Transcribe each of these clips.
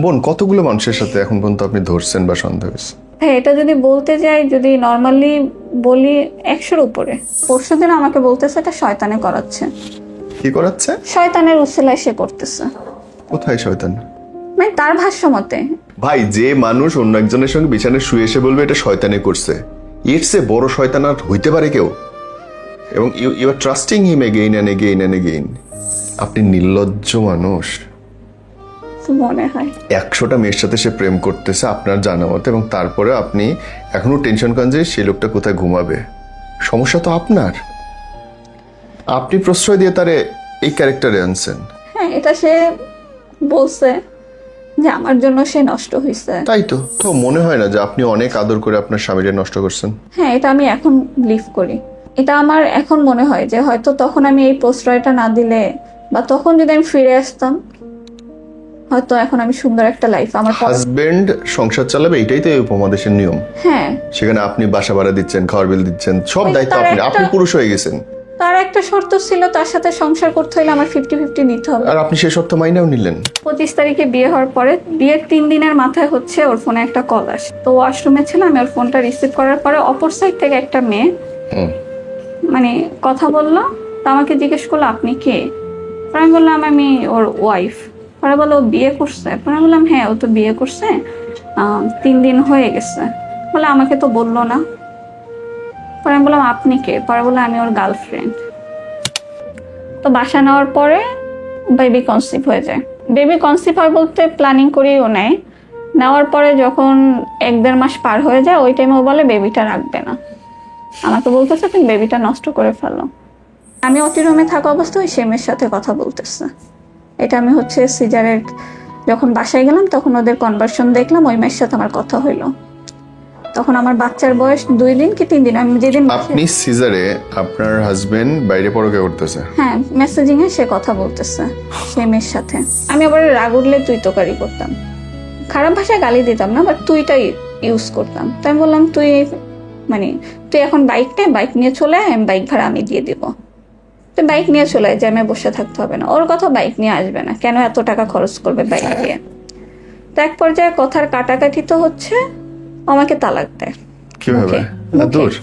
বোন, কতগুলো মানুষের সাথে এখন পর্যন্ত আপনি ধরছেন বা সন্দেহ হয়েছে? হ্যাঁ, এটা যদি বলতে যাই, যদি নর্মালি বলি 100-র উপরে। পরশুদিন আমাকে বলতেছে এটা শয়তানে করাচ্ছে। কি করাচ্ছে? শয়তানের উসিলায় সে করতেছে। কোথায় শয়তান? মানে তার ভাষ্য মতে। ভাই, যে মানুষ অন্য একজনের সঙ্গে বিছানায় শুয়ে এসে বলবে এটা শয়তানে করছে, এর চেয়ে বড় শয়তান আর হইতে পারে কেউ? এবং you are trusting him again and again and again. আপনি নির্লজ্জ মানুষ। মনে হয় 100টা মেয়ের সাথে সে প্রেম করতেছে আপনার জানা মতো, এবং তারপরে আপনি এখনো টেনশন করেন যে সেই লোকটা কোথায় ঘুমাবে। সমস্যা তো আপনার। আপনি প্রশ্রয় দিয়ে তারে এই ক্যারেক্টারে আনছেন। হ্যাঁ, এটা সে বলছে যে আমার জন্য সে নষ্ট হয়েছে। তাই তো তো মনে হয় না যে আপনি অনেক আদর করে আপনার স্বামীকে নষ্ট করছেন? হ্যাঁ, এটা আমি এখন বিলিভ করি। এটা আমার এখন মনে হয় যে হয়তো তখন আমি এই প্রশ্রয়টা না দিলে, বা তখন যদি আমি ফিরে আসতাম, হয়তো এখন আমি সুন্দর একটা লাইফ আমার। হাজবেন্ড সংসার চালাবে, এটাই তো এই উপমহাদেশের নিয়ম। হ্যাঁ, সেখানে আপনি বাসা ভাড়া দিচ্ছেন, খাওয়ার বিল দিচ্ছেন, সব দায়িত্ব আপনি পুরুষ হয়ে গেছেন। তার একটা শর্ত ছিল, তার সাথে সংসার করতে হলে আমার 50-50 নিতে হবে। আর আপনি সেই শর্ত মাইনেও নিলেন। 25 তারিখে বিয়ে হওয়ার পরে, বিয়ের 3 দিনের মাথায় হচ্ছে ওর ফোনে একটা কল আসে। তো ওয়াশরুমে ছিল, আমি ওর ফোনটা রিসিভ করার পরে অপর সাইড থেকে একটা মেয়ে মানে কথা বললো। তো আমাকে জিজ্ঞেস করলো আপনি কে? পরে আমি বললাম আমি ওর ওয়াইফ। পরে বললো ও বিয়ে করছে? পরে আমি বললাম হ্যাঁ, ও তো বিয়ে করছে, 3 দিন হয়ে গেছে। বলে আমাকে তো বললো না। পরে আমি বললাম আপনি কে? পরে বললো আমি ওর গার্লফ্রেন্ড। তো বাসা নেওয়ার পরে বেবি কনসিভ হয়ে যায়। বেবি কনসিভ হয় বলতে প্ল্যানিং করেই ও নেয়। নেওয়ার পরে যখন 1-1.5 মাস পার হয়ে যায়, ওই টাইমে ও বলে বেবিটা রাখবে না। আমাকে বলতেছে তুমি বেবিটা নষ্ট করে ফেলো। আমি অটি রুমে থাকা অবস্থায় ওই সেমের সাথে কথা বলতেছে। এটা আমি হচ্ছে সিজারের যখন বাসায় গেলাম তখন ওদের কনভারসেশন দেখলাম, ওই মেয়ের সাথে আমার কথা হইলো। তখন আমার বাচ্চার বয়স 2 দিন কি 3 দিন। আমি যেদিন আপনি সিজারে, আপনার হাজবেন্ড বাইরে পরকে করতেছে? হ্যাঁ, মেসেজিং এ সে কথা বলতেছে সেই মেয়ের সাথে। আমি আবার রাগ উঠলে তুই তোকারি করতাম, খারাপ ভাষায় গালি দিতাম না, বাট তুইটাই ইউজ করতাম। তো আমি বললাম তুই মানে তুই এখন বাইক নে, বাইক নিয়ে চলে আয়, আমি বাইক ভাড়া আমি দিয়ে দিব। তুই বাইক নিয়ে চলে আয়, জ্যামে বসে থাকতে হবে না। ওর কথা বাইক নিয়ে আসবে না, কেন এত টাকা খরচ করবে বাইক দিয়ে। তো এক পর্যায়ে কথার কাটাকাটি তো হচ্ছে, আমাকে তালাক দেয়। কিভাবে?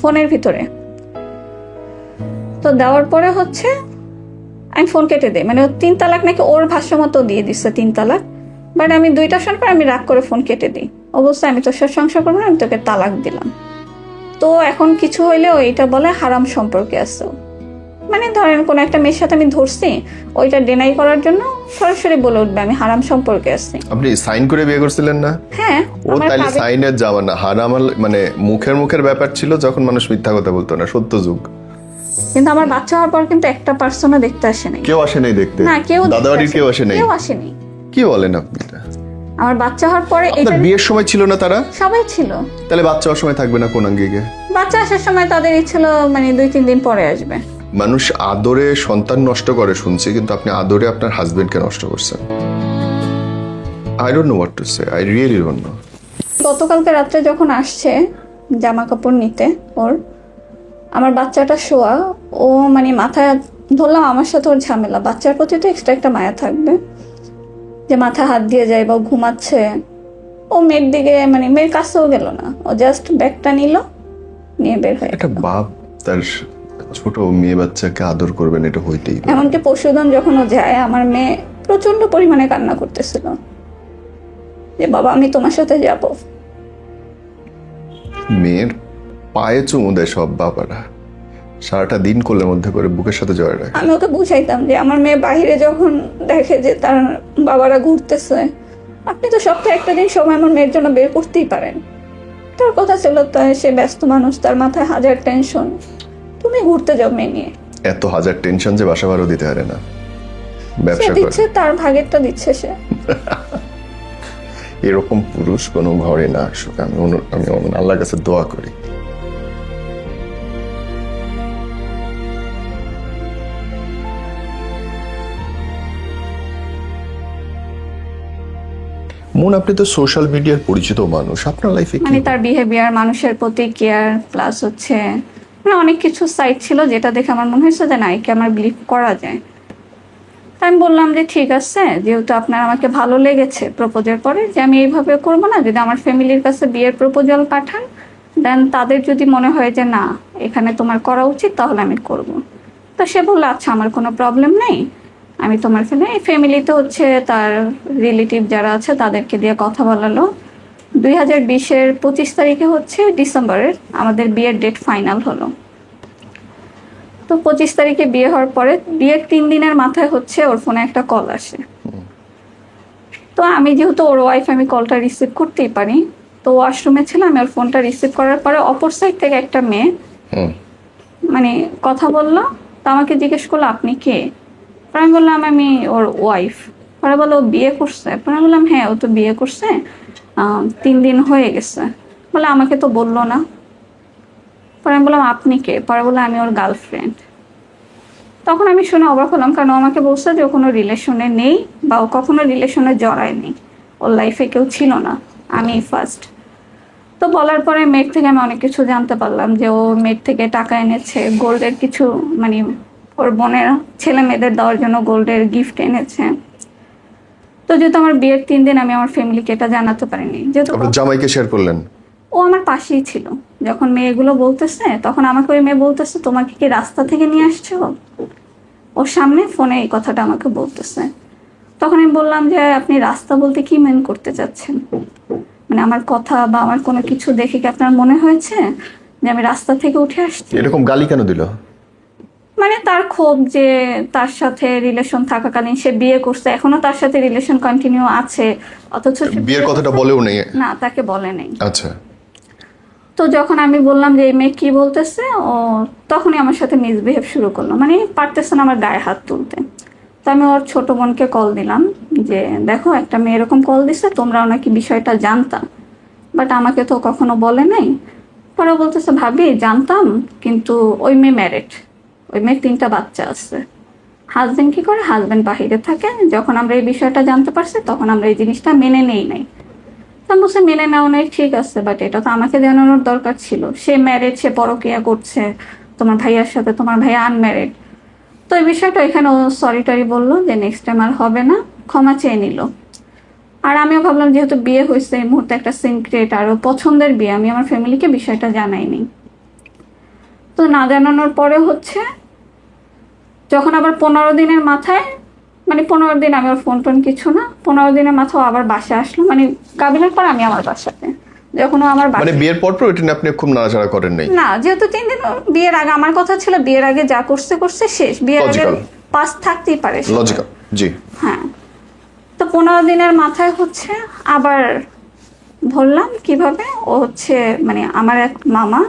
ফোনের ভিতরে। তো দেওয়ার পরে হচ্ছে আমি ফোন কেটে দিই। মানে 3 তালাক নাকি ওর ভাষ্য মতো দিয়ে দিচ্ছে 3 তালাক, বাট আমি 2টা শোনার পর আমি রাগ করে ফোন কেটে দিই। অবশ্যই আমি তোর সাথে সংসার করবো না, আমি তোকে তালাক দিলাম। তো এখন কিছু হইলেও এইটা বলে হারাম সম্পর্কে আছে। মানে ধরেন কোনো একটা মেয়ের সাথে আমি ধরছি, ওইটা ডিনাই করার জন্য সরাসরি বলে উঠবে আমি হারাম সম্পর্কে আছি। আপনি সাইন করে বিয়ে করছিলেন না? হ্যাঁ, ও তাহলে সাইনের জামানা। হারাম মানে মুখের ব্যাপার ছিল যখন মানুষ মিথ্যা কথা বলতো না, সত্য যুগ। কিন্তু আমার বাচ্চা হওয়ার পর কিন্তু একটা পার্সনও দেখতে আসে নাই। কেউ আসে নাই দেখতে? না, কেউ দাদাবাড়ির কেউ আসে নাই? কেউ আসেনি। কি বলেন আপনি? আমার বাচ্চা হওয়ার পরে আপনার বিয়ের সময় ছিল না তারা? সবাই ছিল। তাহলে বাচ্চা হওয়ার সময় থাকবে না কোন আঙ্গিকে? বাচ্চা আসার সময় তাদের ইচ্ছা ছিল মানে 2-3 দিন পরে আসবে। মানুষ আদরে সন্তান নষ্ট করে শুনছি, কিন্তু আপনি আদরে আপনার হাজবেন্ডকে নষ্ট করছেন। I don't know what to say, I really don't know. গতকালকে রাত্রে যখন আসছে জামা কাপড় নিতে, ওর আমার বাচ্চাটা শোয়া, ও মানে মাথায় ধরলাম, আমার সাথে ওর ঝামেলা। বাচ্চার প্রতি তো এক্সট্রা একটা মায়া থাকবে, যে মাথায় হাত দিয়ে যায় বা ঘুমাচ্ছে। ও মেয়ের দিকে মানে মেয়ের কাছেও গেল না, ও জাস্ট ব্যাগটা নিল, নিয়ে বের হয়ে। একটা বাপ তার ছোট মেয়ে বাচ্চাকে আদর করবেন, এটা হইতেই পারে। এমনকি পরশুদিন যখন ও যায়, আমার মেয়ে প্রচন্ড পরিমাণে কান্না করতেছিল যে বাবা আমি তোমার সাথে যাব। মেয়ের পায়ে চুমু দেয় সব বাবারা, সারাটা দিন কোলের মধ্যে করে বুকের সাথে জড়ায় রাখে। আমি ওকে বুঝাইতাম যে আমার মেয়ে বাহিরে যখন দেখে যে তার বাবারা ঘুরতেছে, আপনি তো সপ্তাহে একটা দিন সময় আমার মেয়ের জন্য বের করতেই পারেন। তার কথা ছিল তাই, সে ব্যস্ত মানুষ, তার মাথায় হাজার টেনশন, তুমি ঘুরতে যাও মেয়ে নিয়ে। এত হাজার টেনশন যে বাসা ভাড়াও দিতে পারে না, ব্যবসা করে দিচ্ছে, তার ভাগেরটা দিচ্ছে সে। এরকম পুরুষ কোনো ঘরে না আসুক, আমি আল্লাহর কাছে দোয়া করি। মন, আপনি তো সোশ্যাল মিডিয়ার পরিচিত মানুষ, আপনার লাইফে মানে তার বিহেভিয়ার, মানুষের প্রতি কেয়ার, প্লাস হচ্ছে মানে অনেক কিছু সাইট ছিল যেটা দেখে আমার মনে হয়েছে যে না, একে আমার বিলিভ করা যায়। তা আমি বললাম যে ঠিক আছে, যেহেতু আপনার আমাকে ভালো লেগেছে প্রপোজের পরে, যে আমি এইভাবে করবো না, যদি আমার ফ্যামিলির কাছে বিয়ের প্রপোজাল পাঠান, দেন তাদের যদি মনে হয় যে না এখানে তোমার করা উচিত, তাহলে আমি করব। তো সে বললো আচ্ছা আমার কোনো প্রবলেম নেই, আমি তোমার ফ্যামিলিতে হচ্ছে তার রিলেটিভ যারা আছে তাদেরকে দিয়ে কথা বলালো। 2020-এর 25 তারিখে হচ্ছে ডিসেম্বরের আমাদের বিয়ের ডেট ফাইনাল হলো। তো 25 তারিখে বিয়ে হওয়ার পরে বিয়ের 3 দিনের মাথায় হচ্ছে ওর ফোনে একটা কল আসে। তো আমি যেহেতু ওর ওয়াইফ, আমি কলটা রিসিভ করতেই পারি, তো ওয়াশরুমে ছিল, আমি ওর ফোনটা রিসিভ করার পরে অপর সাইড থেকে একটা মেয়ে মানে কথা বললো। তো আমাকে জিজ্ঞেস করলো আপনি কে? পরে আমি বললাম আমি ওর ওয়াইফ। পরে বললো ও বিয়ে করছে? পরে আমি বললাম হ্যাঁ ও তো বিয়ে করছে, 3 দিন হয়ে গেছে। বলে আমাকে তো বললো না। পরে আমি বললাম আপনি কে? পরে বললো আমি ওর গার্লফ্রেন্ড। তখন আমি শুনে অবাক হলাম, কারণ ও আমাকে বলছে যে ও কোনো রিলেশনে নেই বা ও কখনো রিলেশনে জড়ায়নি, ওর লাইফে কেউ ছিল না, আমি ফার্স্ট। তো বলার পরে মেয়ের থেকে আমি অনেক কিছু জানতে পারলাম, যে ও মেয়ের থেকে টাকা এনেছে, গোল্ডের কিছু মানে ওর বোনের ছেলে মেয়েদের দেওয়ার জন্য গোল্ডের গিফট এনেছে। তো যেহেতু আমার বিয়ের 3 দিন, আমি আমার ফ্যামিলিকে এটা জানাতে পারিনি, যেহেতু আপনার জামাইকে শেয়ার করলেন? ও আমার পাশেই ছিল। যখন মেয়েগুলো বলতেছে, তখন আমাকে ওই মেয়ে বলতেছে তোমাকে কি রাস্তা থেকে নিয়ে আসছো? ওর সামনে ফোনে এই কথাটা আমাকে বলতেছে। তখন আমি বললাম যে আপনি রাস্তা বলতে কি মেন করতে চাচ্ছেন? মানে আমার কথা বা আমার কোনো কিছু দেখে কি আপনার মনে হয়েছে যে আমি রাস্তা থেকে উঠে আসছি? এরকম গালি কেন দিল? মানে তার ক্ষোভ যে তার সাথে রিলেশন থাকাকালীন সে বিয়ে করছে, এখনো তার সাথে রিলেশন কন্টিনিউ আছে, অথচ সে বিয়ের কথাটা বলেও নেই? না, তাকে বলে নেই। আচ্ছা। তো যখন আমি বললাম যে এই মেয়ে কি বলতেছে, ও তখনই আমার সাথে মিসবিহেভ শুরু করলো, মানে পারতেছে না আমার গায়ে হাত তুলতে। তো আমি ওর ছোট বোনকে কল দিলাম যে দেখো একটা মেয়ে এরকম কল দিছে, তোমরা নাকি বিষয়টা জানতাম, বাট আমাকে তো কখনো বলে নাই। পরে বলতেছে ভাবি জানতাম, কিন্তু ওই মেয়ে ম্যারিড, ওই মেয়ের 3টা বাচ্চা আছে, হাজবেন্ড কি করে? হাজবেন্ড বাহিরে থাকে। যখন আমরা এই বিষয়টা জানতে পারছি তখন আমরা এই জিনিসটা মেনে নেই নাই। বলছে মেনে নেওয়া নাই ঠিক আছে, বাট এটা তো আমাকে জানানোর দরকার ছিল। সে ম্যারিড, সে পরকিয়া করছে তোমার ভাইয়ার সাথে, তোমার ভাইয়া আনম্যারিড। তো এই বিষয়টা এখানে ও সরি টরি বললো যে নেক্সট টাইম আর হবে না, ক্ষমা চেয়ে নিল। আর আমিও ভাবলাম যেহেতু বিয়ে হয়েছে এই মুহূর্তে একটা সিক্রেট, আর ও পছন্দের বিয়ে, আমি আমার ফ্যামিলিকে বিষয়টা জানাইনি। তো না জানানোর পরে হচ্ছে যখন আবার 15 দিনের মাথায়, মানে 15 দিন আমি ওর ফোন টোন কিছু না, 15 দিনের মাথায় আবার বাসায় আসলো, মানে কাবিলের পর আমি আমার বাসাতে। যখন ও আমার মানে বিয়ের পর এটা নিয়ে আপনি খুব নাড়াচাড়া করেন নাই? না, যেহেতু 3 দিন বিয়ের আগে আমার কথা ছিল, বিয়ের আগে যা করছে করছে শেষ, বিয়ের আগে পাস থাকতেই পারে, লজিক্যাল। জি হ্যাঁ। তো 15 দিনের মাথায় হচ্ছে আবার ধরলাম কিভাবে ও হচ্ছে, মানে আমার এক মামা,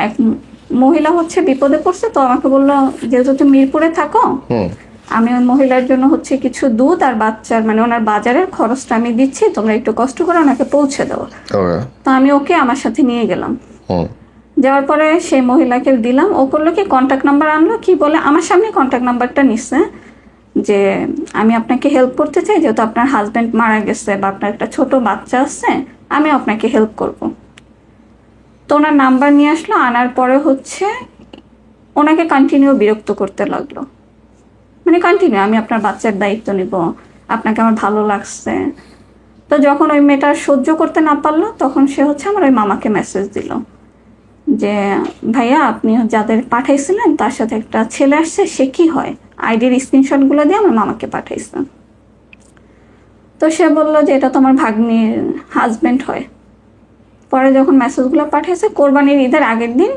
এক মহিলা হচ্ছে বিপদে পড়ছে। তো আমাকে বললো যেহেতু তুমি মিরপুরে থাকো, আমি ওই মহিলার জন্য হচ্ছে কিছু দুধ আর বাচ্চার মানে ওনার বাজারের খরচটা আমি দিচ্ছি, তোমরা একটু কষ্ট করে ওনাকে পৌঁছে দাও। তো আমি ওকে আমার সাথে নিয়ে গেলাম। যাওয়ার পরে সেই মহিলাকে দিলাম, ও করলো কি কন্ট্যাক্ট নাম্বার আনলো, কি বলে আমার সামনে কন্ট্যাক্ট নাম্বারটা নিচ্ছে, যে আমি আপনাকে হেল্প করতে চাই, যেহেতু আপনার হাজবেন্ড মারা গেছে বা আপনার একটা ছোট বাচ্চা আছে, আমি আপনাকে হেল্প করব। তো ওনার নাম্বার নিয়ে আসলো, আনার পরে হচ্ছে ওনাকে কন্টিনিউ বিরক্ত করতে লাগলো, মানে কন্টিনিউ আমি আপনার বাচ্চার দায়িত্ব নিব, আপনাকে আমার ভালো লাগছে। তো যখন ওই মেয়েটা সহ্য করতে না পারলো, তখন সে হচ্ছে আমার ওই মামাকে মেসেজ দিল যে ভাইয়া আপনি যাদের পাঠাইছিলেন তার সাথে একটা ছেলে আসছে, সে কি হয়, আইডির স্ক্রিনশটগুলো দিয়ে আমার মামাকে পাঠাইছে। তো সে বললো যে এটা তো আমার ভাগ্নির হাজবেন্ড হয়। পরে যখন মেসেজগুলো পাঠিয়েছে কোরবানির ঈদের আগের দিন,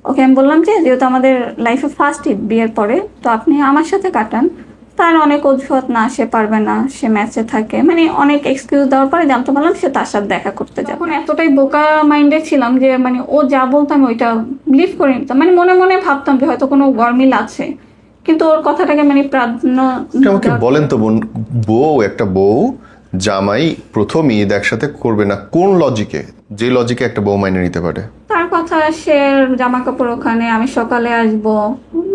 ওকে আমি বললাম যে যেহেতু আমাদের লাইফে ফার্স্ট ঈদ বিয়ের পরে, তো আপনি আমার সাথে কাটান। তার অনেক অজুহাত, না সে পারবে না, সে ম্যাচে থাকে, মানে অনেক এক্সকিউজ দেওয়ার পরে জানতে পারলাম সে তার সাথে দেখা করতে যাবে। এখন এতটাই বোকা মাইন্ডে ছিলাম যে মানে ও যা বলতো আমি ওইটা বিলিভ করে নিতাম, মানে মনে মনে ভাবতাম যে হয়তো কোনো গরমিল আছে, কিন্তু ওর কথাটাকে মানে প্রাধান্য। আমাকে বলেন তো বোন, একটা বউ জামাই প্রথম ঈদ একসাথে করবে না কোন লজিকে? যে লজিকে একটা বউ মাইনে নিতে পারে? তার কথা, সে জামা কাপড় ওখানে, আমি সকালে আসবো,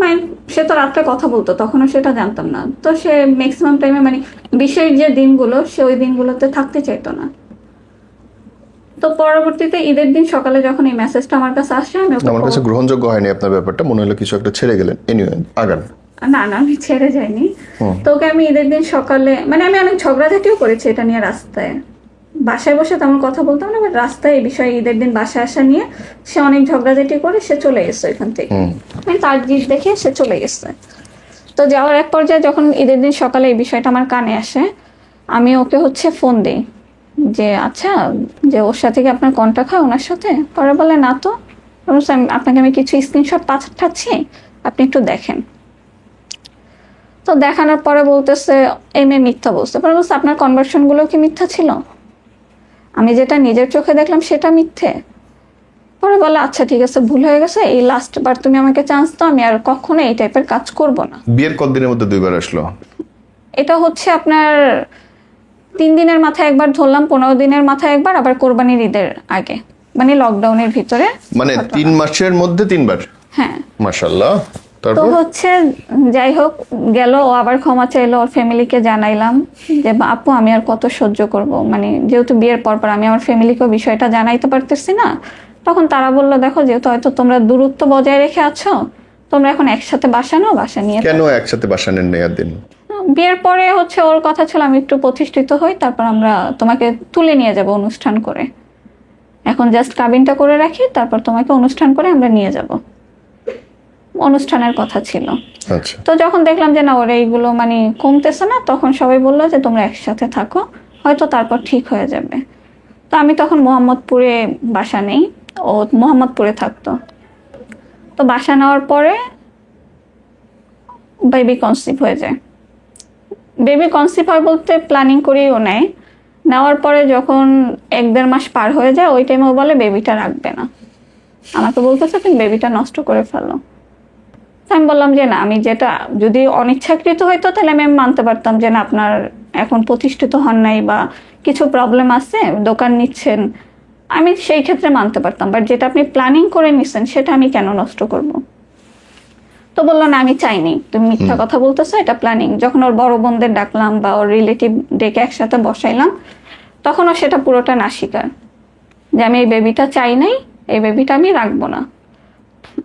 মানে সে তো রাত্রে কথা বলতো, তখনও সেটা জানতাম না। তো সে ম্যাক্সিমাম টাইমে মানে বিশেষ যে দিনগুলো সে ওই দিনগুলোতে থাকতে চাইতো না। তো পরবর্তীতে ঈদের দিন সকালে যখন এই মেসেজটা আমার কাছে আসে, আমি আমার কাছে গ্রহণযোগ্য হয়নি আপনার ব্যাপারটা, মনে হলো কিছু একটা ছেড়ে গেলেন। এনিওয়ে আগান। না না, আমি ছেড়ে যাইনি। তো ওকে আমি ঈদের দিন সকালে, মানে আমি অনেক ঝগড়াঝাটিও করেছি এটা নিয়ে রাস্তায়, বাসায় বসে তেমন কথা বলতাম না, বাট রাস্তায় এই বিষয়ে ঈদের দিন বাসায় আসা নিয়ে সে অনেক ঝগড়াঝাটি করে সে চলে গেছে এখান থেকে, মানে তার জিদ দেখে সে চলে গেছে। তো যাওয়ার এক পর্যায়ে যখন ঈদের দিন সকালে এই বিষয়টা আমার কানে আসে, আমি ওকে হচ্ছে ফোন দিই যে আচ্ছা, যে ওর সাথে কি আপনার কন্টাক্ট হয় ওনার সাথে? পরে বলে না তো। আপনাকে আমি কিছু স্ক্রিনশট পাঠাচ্ছি, আপনি একটু দেখেন। তো দেখানোর পরে বলতেছে এই মেয়ে মিথ্যা বলছে। পরে বলছে আপনার কনভার্সন গুলো কি মিথ্যা ছিল? আমি যেটা নিজের চোখে দেখলাম সেটা মিথ্যে? পরে বলে আচ্ছা ঠিক আছে, ভুল হয়ে গেছে, এই লাস্ট বার তুমি আমাকে চান্স দাও, আমি আর কখনো এই টাইপের কাজ করব না। বিয়ের কতদিনের মধ্যে 2বার আসলো? এটা হচ্ছে আপনার 3 দিনের মাথায় একবার ধরলাম, 15 দিনের মাথায় একবার, আবার কোরবানির ঈদের আগে, মানে লকডাউনের ভিতরে। মানে 3 মাসের মধ্যে 3বার? হ্যাঁ। মাশাআল্লাহ। তো তারপর হচ্ছে যাই হোক গেল, ও আবার ক্ষমা চাইলো, ওর ফ্যামিলিকে জানাইলাম যে আপু আমি আর কত সহ্য করব, মানে যেহেতু বিয়ের পর আমি আমার ফ্যামিলিকেও বিষয়টা জানাইতে পারতেছি না। তখন তারা বললো দেখো, যেহেতু হয়তো তোমরা দূরত্ব বজায় রেখে আছো, তোমরা এখন একসাথে বাসা নাও, বাসা নিয়ে কেন একসাথে বাসা নেন নেয়ার দিন? বিয়ের পরে হচ্ছে ওর কথা ছিল আমি একটু প্রতিষ্ঠিত হই, তারপর আমরা তোমাকে তুলে নিয়ে যাব অনুষ্ঠান করে, এখন জাস্ট কাবিনটা করে রাখি, তারপর তোমাকে অনুষ্ঠান করে আমরা নিয়ে যাব, অনুষ্ঠানের কথা ছিল। আচ্ছা। তো যখন দেখলাম যে না ওরা এইগুলো মানে কমতেছে না, তখন সবাই বললো যে তোমরা একসাথে থাকো, হয়তো তারপর ঠিক হয়ে যাবে। তো আমি তখন মোহাম্মদপুরে বাসা নেই, ও মোহাম্মদপুরে থাকতো। তো বাসা নেওয়ার পরে বেবি কনসিভ হয়ে যায়। বেবি কনসিভ হয় বলতে প্ল্যানিং করেই ও নেয়। নেওয়ার পরে যখন 1-1.5 মাস পার হয়ে যায়, ওই টাইমে ও বলে বেবিটা রাখবে না, আমাকে বলতেছে তুমি বেবিটা নষ্ট করে ফেলো। আমি বললাম যে না, আমি যেটা যদি অনিচ্ছাকৃত হইতো তাহলে আমি মানতে পারতাম যে না আপনার এখন প্রতিষ্ঠিত হন নাই বা কিছু প্রবলেম আছে, দোকান নিচ্ছেন, আমি সেই ক্ষেত্রে মানতে পারতাম, বাট যেটা আপনি প্ল্যানিং করে নিচ্ছেন সেটা আমি কেন নষ্ট করব? তো বললো না আমি চাইনি, তুমি মিথ্যা কথা বলতেছো, এটা প্ল্যানিং। যখন ওর বড় বোনদের ডাকলাম বা ওর রিলেটিভ ডেকে একসাথে বসাইলাম, তখন ও সেটা পুরোটা না স্বীকার, যে আমি এই বেবিটা চাই নাই, এই বেবিটা আমি রাখবো না,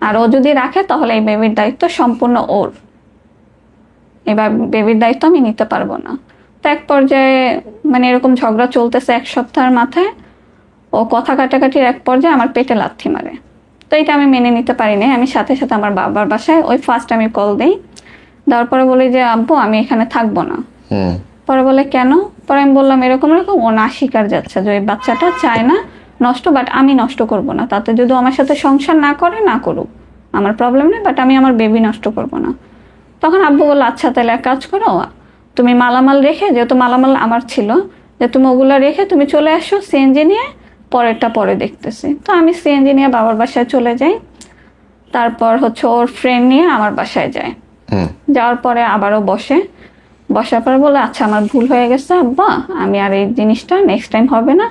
আর ও যদি রাখে তাহলে এই বেবির দায়িত্ব সম্পূর্ণ ওর, এবার বেবির দায়িত্ব আমি নিতে পারবো না। তো এক পর্যায়ে মানে এরকম ঝগড়া চলতেছে 1 সপ্তাহের মাথায়, ও কথা কাটাকাটির এক পর্যায়ে আমার পেটে লাথি মারে। তো এটা আমি মেনে নিতে পারি নাই, আমি সাথে সাথে আমার বাবার বাসায় ওই ফার্স্ট আমি কল দিই, দেওয়ার পরে বলি যে আব্বু আমি এখানে থাকবো না। পরে বলে কেন? পরে আমি বললাম এরকম এরকম, ও না স্বীকার যাচ্ছে যে ওই বাচ্চাটা চায় না নষ্ট, বাট আমি নষ্ট করব না, তাতে যদি আমার সাথে সংসার না করে না করুক, আমার প্রবলেম নেই, বাট আমি আমার বেবি নষ্ট করব না। তখন আব্বু বললো আচ্ছা তাহলে এক কাজ করো, তুমি মালামাল রেখে, যেহেতু মালামাল আমার ছিল, যে তুমি ওগুলো রেখে তুমি চলে আসো সিএনজি নিয়ে, পরেরটা পরে দেখতেছি। তো আমি সিএনজি নিয়ে বাবার বাসায় চলে যাই, তারপর হচ্ছে ওর ফ্রেন্ড নিয়ে আমার বাসায় যায়। যাওয়ার পরে আবারও বসার পরে বলে আচ্ছা আমার ভুল হয়ে গেছে আব্বা, আমি আর এই জিনিসটা নেক্সট টাইম হবে না।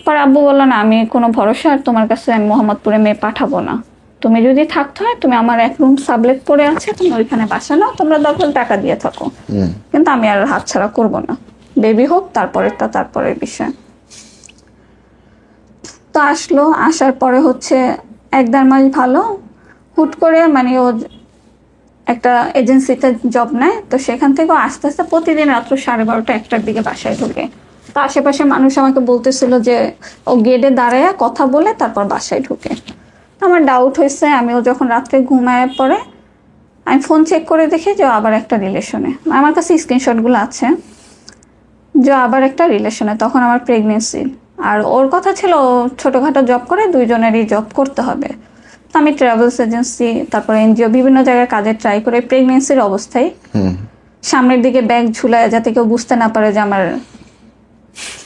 পরে আব্বু বললো না আমি কোনো ভরসা আর তোমার কাছে আমি মোহাম্মদপুরে মেয়ে পাঠাবো না, তুমি যদি থাকতে হয় তুমি আমার 1 রুম সাবলেট পড়ে আছে, তুমি ওইখানে বাসা নাও, তোমরা 10 টাকা দিয়ে থাকো, কিন্তু আমি আর হাতছাড়া করবো না, বেবি হোক তারপরেরটা তারপরের বিষয়। তো আসলো, আসার পরে হচ্ছে 1-1.5 মাস ভালো, হুট করে মানে ও একটা এজেন্সিতে জব নেয়, তো সেখান থেকে আস্তে আস্তে প্রতিদিন রাত্র 12:30-1টার দিকে বাসায় ঢোকে। তো আশেপাশে মানুষ আমাকে বলতেছিল যে ও গেটে দাঁড়ায় কথা বলে তারপর বাসায় ঢুকে। তো আমার ডাউট হয়েছে, আমিও যখন রাত্রে ঘুমায় পরে আমি ফোন চেক করে দেখি যে আবার একটা রিলেশনে, আমার কাছে স্ক্রিনশটগুলো আছে, যে আবার একটা রিলেশনে, তখন আমার প্রেগনেন্সি, আর ওর কথা ছিল ছোটোখাটো জব করে, 2 জনেরই জব করতে হবে। তো আমি ট্রাভেলস এজেন্সি তারপরে এনজিও বিভিন্ন জায়গায় কাজে ট্রাই করে প্রেগনেন্সির অবস্থায় সামনের দিকে ব্যাগ ঝুলায় যাতে কেউ বুঝতে না পারে যে আমার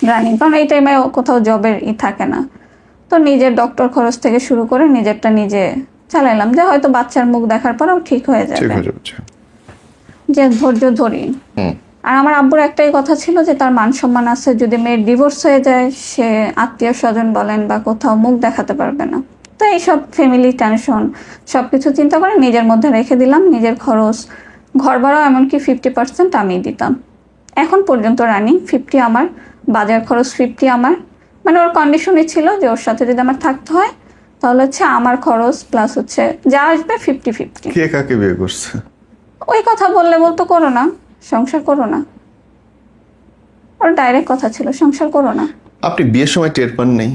রানিং, কারণ এই টাইমে কোথাও জবের থাকে না। তো নিজের ডক্টর খরচ থেকে শুরু করে নিজেরটা নিজে চালাইলাম, যে হয়তো বাচ্চার মুখ দেখার পরেও ঠিক হয়ে যাবে, যে ধৈর্য ধরি। আর আমার আব্বুর একটাই কথা ছিল যে তার মান সম্মান আছে, যদি মেয়ের ডিভোর্স হয়ে যায় সে আত্মীয় স্বজন বলেন বা কোথাও মুখ দেখাতে পারবে না। তো এইসব ফ্যামিলি টেনশন সবকিছু চিন্তা করে নিজের মধ্যে রেখে দিলাম, নিজের খরচ, ঘর ভাড়াও এমনকি 50% আমি দিতাম, এখন পর্যন্ত রানিং 50 আমার, বাজার খরচ 50 আমার, মানে ওর কন্ডিশনই ছিল যে ওর সাথে যদি আমার থাকতে হয় তাহলে হচ্ছে আমার খরচ প্লাস হচ্ছে যা আসবে 50-50। কে কাকে বিয়ে করছে? ওই কথা বললে বলতো করো না, সংসার করো না, ওর ডাইরেক্ট কথা ছিল সংসার করো না। আপনি বিয়ের সময় টের পান নাই?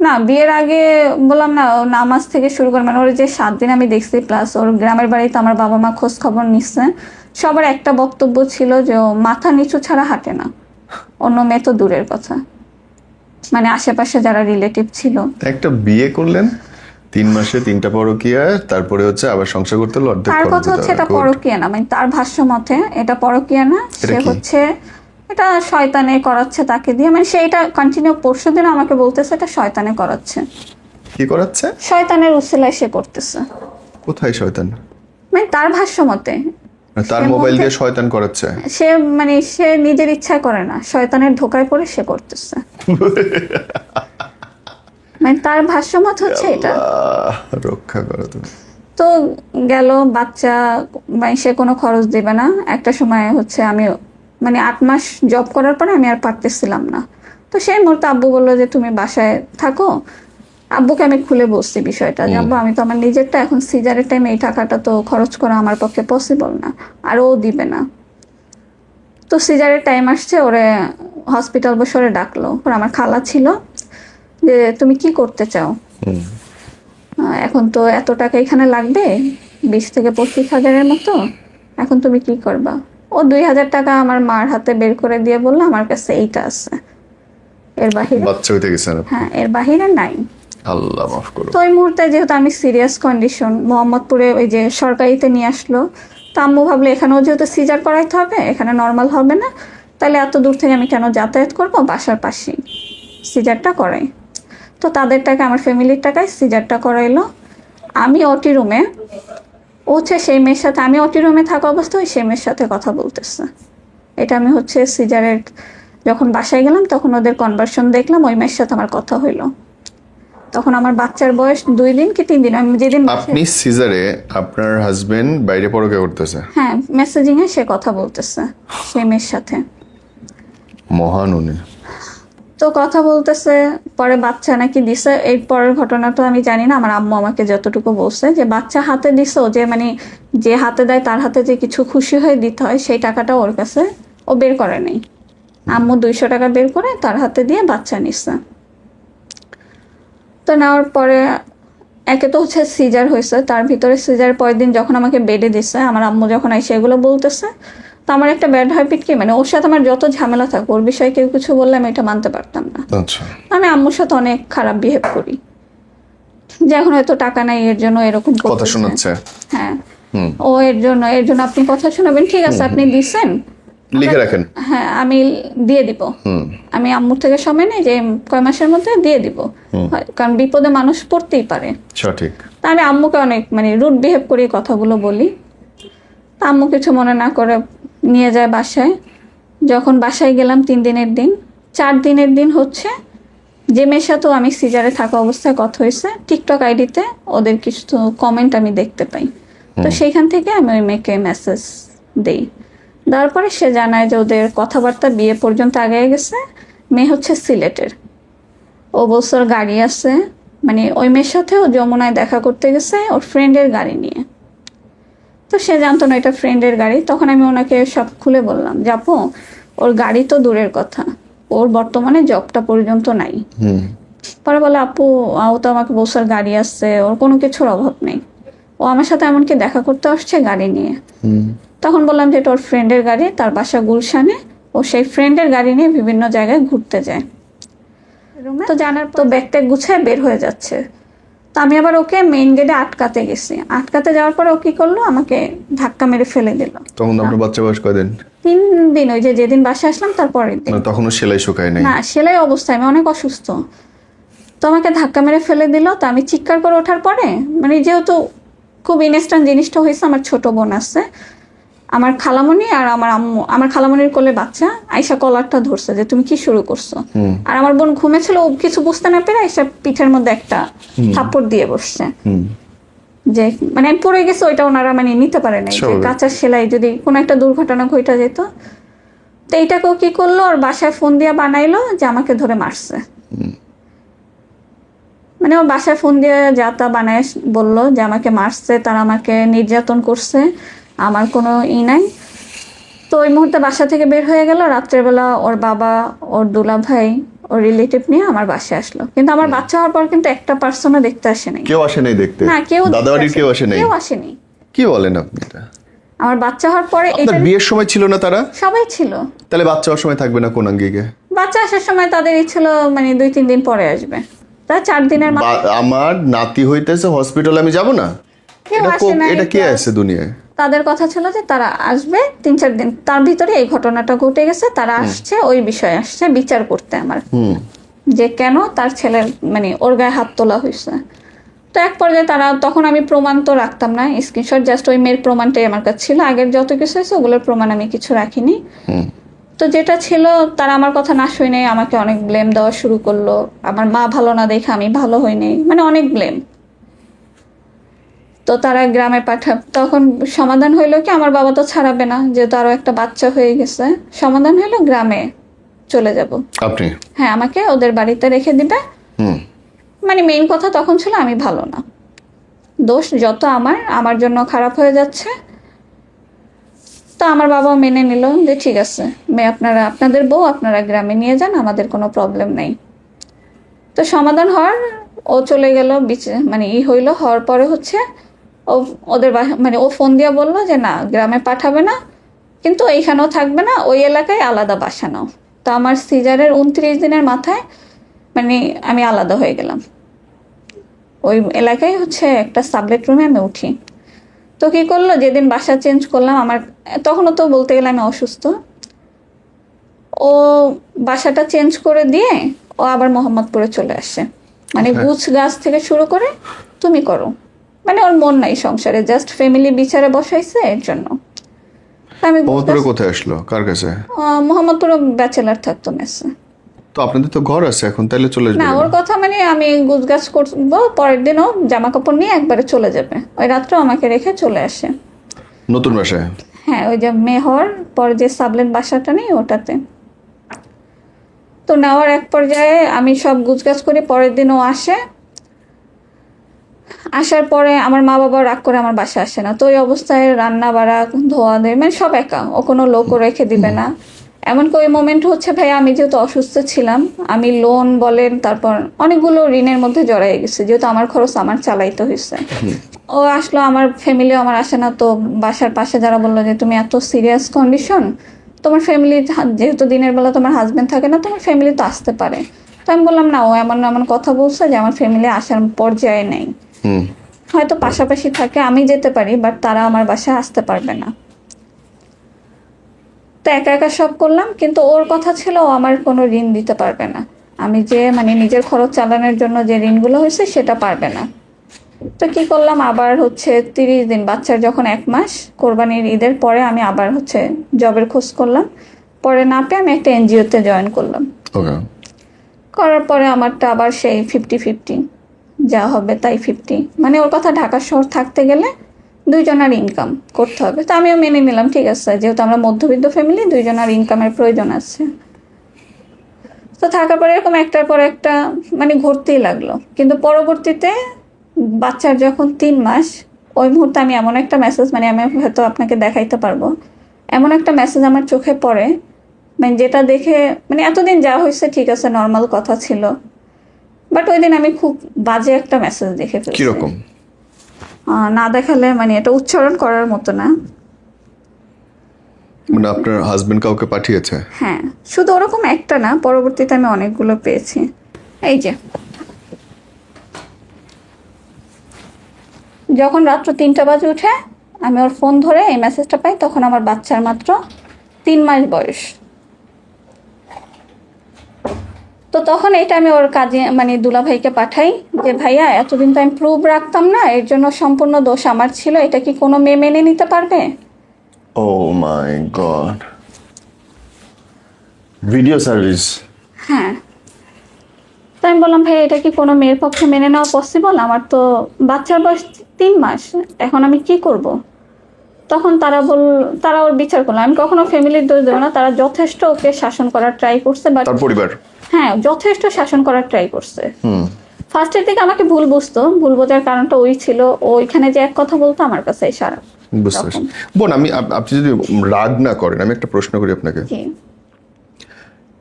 না, বিয়ের আগে বললাম না, ও নামাজ থেকে শুরু করে মানে ওর যে 7 দিন আমি দেখছি, প্লাস ওর গ্রামের বাড়িতে আমার বাবা মা খোঁজ খবর নিচ্ছে, সবার একটা বক্তব্য ছিল যে ও মাথা নিচু ছাড়া হাঁটে না। অন্য মেয়ে তো দূরের কথা, মানে আশেপাশে যারা রিলেটিভ ছিল। একটা বিয়ে করলেন 3 মাসে 3টা পরকীয়া, তারপরে হচ্ছে আবার সংসার করতে হলো, অর্ধেক তার খরচ কথা দিতে হচ্ছে হবে। এটা Good. পরকীয়া না, মানে তার ভাষ্য মতে এটা পরকীয়া না, এটা সে কি? হচ্ছে এটা শয়তানে করাচ্ছে তাকে দিয়ে, মানে সেইটা কন্টিনিউ পরশুদিন আমাকে বলতেছে এটা শয়তানে করাচ্ছে, কি করাচ্ছে? শয়তানের উসিলায় সে করতেছে, কোথায় শয়তান? মানে তার ভাষ্য মতে। তার সে মোবাইল বলতে- দিয়ে শয়তান করাচ্ছে? সে মানে সে নিজের ইচ্ছায় করে না, শয়তানের ধোকায় পড়ে সে করতেছে। মানে তার ভাষ্য মত হচ্ছে এটা। রক্ষা করো তুমি। তো গেল বাচ্চা, মানে সে কোনো খরচ দিবে না। একটা সময় হচ্ছে আমি মানে 8 মাস জব করার পরে আমি আর পারতেছিলাম না, তো সেই মুহূর্তে আব্বু বললো যে তুমি বাসায় থাকো। আব্বুকে আমি খুলে বলছি বিষয়টা যে আব্বু আমি তো আমার নিজেরটা এখন সিজারের টাইমে এই টাকাটা তো খরচ করা আমার পক্ষে পসিবল না, আর ও দিবে না। তো সিজারের টাইম আসছে, ওরে হসপিটাল বসে ওরে ডাকলো। ওর আমার খালা ছিল যে তুমি কি করতে চাও, এখন তো এত টাকা এখানে লাগবে, 20,000-25,000 মতো, এখন তুমি কি করবা? ও 2,000 টাকা আমার মার হাতে বের করে দিয়ে বললো আমার কাছে এইটা আছে, এর বাহিরে বাচ্চা হইতে গেছেন আপনি? হ্যাঁ, এর বাহিরে নাই। আল্লাহ মাফ করো। তো ওই মুহূর্তে যেহেতু আমি সিরিয়াস কন্ডিশন, মোহাম্মদপুরে ওই যে সরকারিতে নিয়ে আসলো, তো আম্মু ভাবলো এখানেও যেহেতু সিজার করাইতে হবে, এখানে নর্মাল হবে না, তাহলে এত দূর থেকে আমি কেন যাতায়াত করবো, বাসার পাশেই সিজারটা করাই। তো তাদের টাকা আমার ফ্যামিলির টাকায় সিজারটা করাইলো। আমি ওটি রুমে, ও হচ্ছে সেই মেয়ের সাথে, আমি ওটি রুমে থাকা অবস্থায় সেই মেয়ের সাথে কথা বলতেছে। এটা আমি হচ্ছে সিজারের যখন বাসায় গেলাম তখন ওদের কনভারসেশন দেখলাম, ওই মেয়ের সাথে আমার কথা হইলো। তখন আমার বাচ্চার বয়স 2 দিন কি 3 দিন, আমি যেদিন আপনি সিজারে আপনার হাজবেন্ড বাইরে পরকীয়া করতেছে? হ্যাঁ, মেসেজিং এ সে কথা বলতেছে সেই মেয়ের সাথে। মহান উনি। তো কথা বলতেছে, পরে বাচ্চা নাকি দিছে। এই পরের ঘটনাটা আমি জানি না, আমার আম্মু আমাকে যতটুকু বলছে যে বাচ্চা হাতে দিছে, ও যে মানে যে হাতে দেয় তার হাতে যে কিছু খুশি হয়ে দিতে হয় সেই টাকাটা ওর কাছে ও বের করে নাই। আম্মু 200 টাকা বের করে তার হাতে দিয়ে বাচ্চা নিচ্ছে। তো নেওয়ার পরে একে তো হচ্ছে সিজার হয়েছে, তার ভিতরে সিজার পরের দিন যখন আমাকে বেডে দিছে, আমার আম্মু যখন আইসে এগুলো বলতেছে, তো আমার একটা ব্যাড হ্যাবিট কি, মানে ওর সাথে আমার যত ঝামেলা থাকো, ওর বিষয়ে কেউ কিছু বললে আমি এটা মানতে পারতাম না। আচ্ছা। আমি আম্মুর সাথে অনেক খারাপ বিহেভ করি, যে এখন হয়তো টাকা নাই এর জন্য এরকম কথা করতেছে। শোনাচ্ছে? হ্যাঁ, ও এর জন্য আপনি কথা শোনাবেন, ঠিক আছে আপনি দিছেন, লিখে রাখেন। হ্যাঁ আমি দিয়ে দিব। আমি আম্মুর থেকে সময় নেই যে কয় মাসের মধ্যে দিয়ে দিব, কারণ বিপদে মানুষ পড়তেই পারে। সঠিক। তা আমি আম্মুকে অনেক মানে রুড বিহেভ করে কথাগুলো বলি। তা আম্মু কিছু মনে না করে নিয়ে যায় বাসায়। যখন বাসায় গেলাম 3 দিনের দিন, 4 দিনের দিন হচ্ছে যে মেয়ের সাথেও আমি সিজারে থাকা অবস্থায় কথা হয়েছে, টিকটক আইডিতে ওদের কিছু কমেন্ট আমি দেখতে পাই। তো সেইখান থেকে আমি ওই মেয়েকে মেসেজ দেই। দেওয়ার পরে সে জানায় যে ওদের কথাবার্তা বিয়ে পর্যন্ত আগে গেছে। মেয়ে হচ্ছে সিলেটের, ও বলছে ওর গাড়ি আছে, মানে ওই মেয়ের সাথেও যমুনায় দেখা করতে গেছে ওর ফ্রেন্ডের গাড়ি নিয়ে। তো সে জানতো না এটা ফ্রেন্ডের গাড়ি। তখন আমি ওনাকে সব খুলে বললাম যে আপু ওর গাড়ি তো দূরের কথা, ওর বর্তমানে জবটা পর্যন্ত নাই। পরে বলে আপু ও তো আমাকে বলছে ওর গাড়ি আছে, ওর কোনো কিছুর অভাব নেই, ও আমার সাথে এমনকি দেখা করতে আসছে গাড়ি নিয়ে। তখন বললাম যে এটা ওর ফ্রেন্ডের গাড়ি, তার বাসা গুলশানে, ও সেই ফ্রেন্ডের গাড়ি নিয়ে বিভিন্ন জায়গায় ঘুরতে যায়। তো জানার তো ব্যাগটা গুছায় বের হয়ে যাচ্ছে। তো আমি আবার ওকে মেইন গেটে আটকাতে গেছি। আটকাতে যাওয়ার পরে ও কি করলো, আমাকে ধাক্কা মেরে ফেলে দিল। তখন আপনার বাচ্চা বয়স কয়দিন? 3 দিন, ওই যে যেদিন বাসায় আসলাম তার পরের দিন। মানে তখনও সেলাই শুকায় নাই? না, সেলাই অবস্থায়, আমি অনেক অসুস্থ। তো আমাকে ধাক্কা মেরে ফেলে দিল। তো আমি চিৎকার করে ওঠার পরে, মানে যেহেতু খুব ইনস্ট্যান্ট জিনিসটা হয়েছে, আমার ছোট বোন আছে, আমার খালামণি আর আমার আম্মু, আমার খালামণির কোলে বাচ্চা, আয়শা কলারটা ধরছে যে তুমি কি শুরু করছো। আর আমার বোন ঘুমেছিল, ও কিছু বুঝতে না পেরে আয়শা পিঠের মধ্যে একটা থাপ্পড় দিয়ে বসছে। যে মানে আমি পড়ে গেছি, ওইটা ওনারা মানে নিতে পারে নাই, যে কাঁচা সেলাই যদি কোনো একটা দুর্ঘটনা ঘটে যেত। তো এইটাকেও কি করলো, ওর বাসায় ফোন দিয়ে বানাইলো যে আমাকে ধরে মারছে। মানে ও বাসায় ফোন দিয়ে যা তা বানায় বললো যে আমাকে মারছে, তারা আমাকে নির্যাতন করছে, আমার কোনো নাই। তো ওই মুহূর্তে বাসা থেকে বের হয়ে গেল। রাত্রেবেলা ওর বাবা, ওর দুলা ভাই, ওর রিলেটিভ নিয়ে আমার বাসায় আসলো, কিন্তু আমার বাচ্চা হওয়ার পর কিন্তু একটা পার্সনও দেখতে আসেনি। কেউ আসে নাই দেখতে? না, কেউ দেখতে দাদাবাড়ির কেউ আসে নাই? কেউ আসেনি। কি বলেন আপনি এটা? আমার বাচ্চা হওয়ার পরে আপনার বিয়ের সময় ছিল না তারা? সবাই ছিল। তাহলে বাচ্চা হওয়ার সময় থাকবে না কোন আঙ্গিকে? বাচ্চা আসার সময় তাদের ছিল মানে 2-3 দিন পরে আসবে, তা 4 দিনের আমার নাতি হইতেছে হসপিটালে, আমি যাব না? কেউ আসে না। এটা কে আছে দুনিয়ায়? তাদের কথা ছিল যে তারা আসবে 3-4 দিন, তার ভিতরে এই ঘটনাটা ঘটে গেছে। তারা আসছে, ওই বিষয়ে আসছে বিচার করতে আমার, যে কেন তার ছেলের মানে ওর গায়ে হাত তোলা হয়েছে। তো এক পর্যায়ে তারা, তখন আমি প্রমাণ তো রাখতাম না, স্ক্রিনশট জাস্ট ওই মেয়ের প্রমাণটাই আমার কাছে ছিল। আগের যত কিছু হয়েছে ওগুলোর প্রমাণ আমি কিছু রাখিনি। তো যেটা ছিল, তারা আমার কথা না শুনে আমাকে অনেক ব্লেম দেওয়া শুরু করলো। আমার মা ভালো না দেখে আমি ভালো হইনি, মানে অনেক ব্লেম। তো তারা গ্রামে তখন সমাধান হইলো কি, আমার বাবা তো ছাড়াবে না, যেহেতু আরো একটা বাচ্চা হয়ে গেছে। সমাধান হইলো গ্রামে চলে যাব। আপনি? হ্যাঁ, আমাকে ওদের বাড়িতে রেখে দিবে। মানে মেইন কথা তখন ছিল আমি ভালো না, দোষ যত আমার জন্য খারাপ হয়ে যাচ্ছে। তো আমার বাবা মেনে নিল যে ঠিক আছে, মেয়ে আপনারা, আপনাদের বউ আপনারা গ্রামে নিয়ে যান, আমাদের কোনো প্রবলেম নেই। তো সমাধান হওয়ার, ও চলে গেল, মানে হইলো। হওয়ার পরে হচ্ছে ওদের মানে ও ফোন দিয়ে বললো যে না, গ্রামে পাঠাবে না, কিন্তু এইখানেও থাকবে না, ওই এলাকায় আলাদা বাসা নাও। তো আমার সিজারের 29 দিনের মাথায় মানে আমি আলাদা হয়ে গেলাম। ওই এলাকায় হচ্ছে একটা সাবলেট রুমে আমি উঠি। তো কি করলো, যেদিন বাসা চেঞ্জ করলাম, আমার তখনও তো বলতে গেলে আমি অসুস্থ, ও বাসাটা চেঞ্জ করে দিয়ে ও আবার মোহাম্মদপুরে চলে আসে। মানে গুছ গাছ থেকে শুরু করে তুমি করো, মানে ওর মন নাই সংসারে, জাস্ট ফ্যামিলি বিচারে বসাইছে এর জন্য। আমি মোহাম্মদপুরে কোথায় আসলো, কার কাছে? মোহাম্মদপুরে ব্যাচেলার থাকতো মেসে। তো আপনাদের তো ঘর আছে এখন, তাইলে চলে না, যাবে। ওর কথা মানে আমি গুছগাছ করবো, পরের দিনও জামা কাপড় নিয়ে একবারে চলে যাবে। ওই রাত্রেও আমাকে রেখে চলে আসে নতুন বাসায়? হ্যাঁ, ওই যে মেয়ে হওয়ার পর যে সাবলেট বাসাটা নেই ওটাতে। তো নেওয়ার এক পর্যায়ে আমি সব গুছগাছ করে, পরের দিনও আসে। আসার পরে আমার মা বাবা রাগ করে আমার বাসা আসে না। তো ওই অবস্থায় রান্না বাড়া, ধোয়া দেয়, মানে সব একা, ও কোনো লোকও রেখে দিবে না। এমনকি ওই মোমেন্ট হচ্ছে ভাই, আমি যেহেতু অসুস্থ ছিলাম, আমি লোন বলেন, তারপর অনেকগুলো ঋণের মধ্যে জড়াই গেছে, যেহেতু আমার খরচ আমার চালাইতে হয়েছে। ও আসলো, আমার ফ্যামিলিও আমার আসে না। তো বাসার পাশে যারা বললো যে তুমি এত সিরিয়াস কন্ডিশন, তোমার ফ্যামিলি, যেহেতু দিনের বেলা তোমার হাজবেন্ড থাকে না, তোমার ফ্যামিলি তো আসতে পারে। তো আমি বললাম না, ও এমন এমন কথা বলছে যে আমার ফ্যামিলি আসার পর্যায়ে নেই, হয়তো পাশাপাশি থাকে, আমি যেতে পারি, বাট তারা আমার বাসায় আসতে পারবে না। তো একা একা সব করলাম, কিন্তু ওর কথা ছিল ও আমার কোনো ঋণ দিতে পারবে না, আমি যে মানে নিজের খরচ চালানোর জন্য যে ঋণগুলো হয়েছে সেটা পারবে না। তো কি করলাম, আবার হচ্ছে 30 দিন, বাচ্চার যখন 1 মাস, কোরবানির ঈদের পরে আমি আবার হচ্ছে জবের খোঁজ করলাম। পরে না পেয়ে আমি একটা এনজিওতে জয়েন করলাম। করার পরে আমারটা আবার সেই 50-50, যা হবে তাই 50। মানে ওর কথা, ঢাকা শহর থাকতে গেলে 2 জনের ইনকাম করতে হবে। তো আমিও মেনে নিলাম, ঠিক আছে, যেহেতু আমরা মধ্যবিত্ত ফ্যামিলি, 2 জনের ইনকামের প্রয়োজন আছে। তো থাকার পরে এরকম একটার পর একটা মানে ঘুরতেই লাগলো। কিন্তু পরবর্তীতে বাচ্চার যখন 3 মাস, ওই মুহূর্তে আমি এমন একটা মেসেজ, মানে আমি হয়তো আপনাকে দেখাইতে পারবো, এমন একটা মেসেজ আমার চোখে পড়ে, মানে যেটা দেখে, মানে এতদিন যা হয়েছে ঠিক আছে, নর্মাল কথা ছিল, বাট ওই দিন আমি খুব বাজে একটা মেসেজ দেখে ফেলছি। কিরকম? না দেখালে মানে এটা উচ্চারণ করার মতো না। মানে আপনার হাজবেন্ড কাউকে পাঠিয়েছে? হ্যাঁ, শুধু ওরকম একটা না, পরবর্তীতে আমি অনেকগুলো পেয়েছি। এই যে, যখন রাত্র 3টা বাজে উঠে আমি ওর ফোন ধরে এই মেসেজটা পাই, তখন আমার বাচ্চার মাত্র 3 মাস বয়স। তো তখন এটা আমি ওর কাজে মানে দুলা ভাইকে পাঠাই যে ভাইয়া, এতদিন তো আমি প্রুফ রাখতাম না, এর জন্য সম্পূর্ণ দোষ আমার ছিল, এটা কি কোনো মেয়ে মেনে নিতে পারবে? ও মাই গড, ভিডিও সার্ভিস? হ্যাঁ। তো আমি বললাম ভাই, এটা কি কোনো মেয়ের পক্ষে মেনে নেওয়া পসিবল? আমার তো বাচ্চার বয়স 3 মাস, এখন আমি কি করব? তখন তারা ওর বিচার করলো। আমি কখনো ফ্যামিলির দোষ দেবো না, তারা যথেষ্ট ওকে শাসন করার ট্রাই করছে, বাট তার পরিবার? হ্যাঁ, যথেষ্ট শাসন করার ট্রাই করছে। ফার্স্টের দিকে আমাকে ভুল বুঝতো, ভুল বোঝার কারণটা ওই ছিল, ওইখানে যে এক কথা বলতো আমার কাছে ইশারা। বুঝতে পারছি। বোন, আপনি যদি রাগ না করেন, আমি একটা প্রশ্ন করি আপনাকে। জি।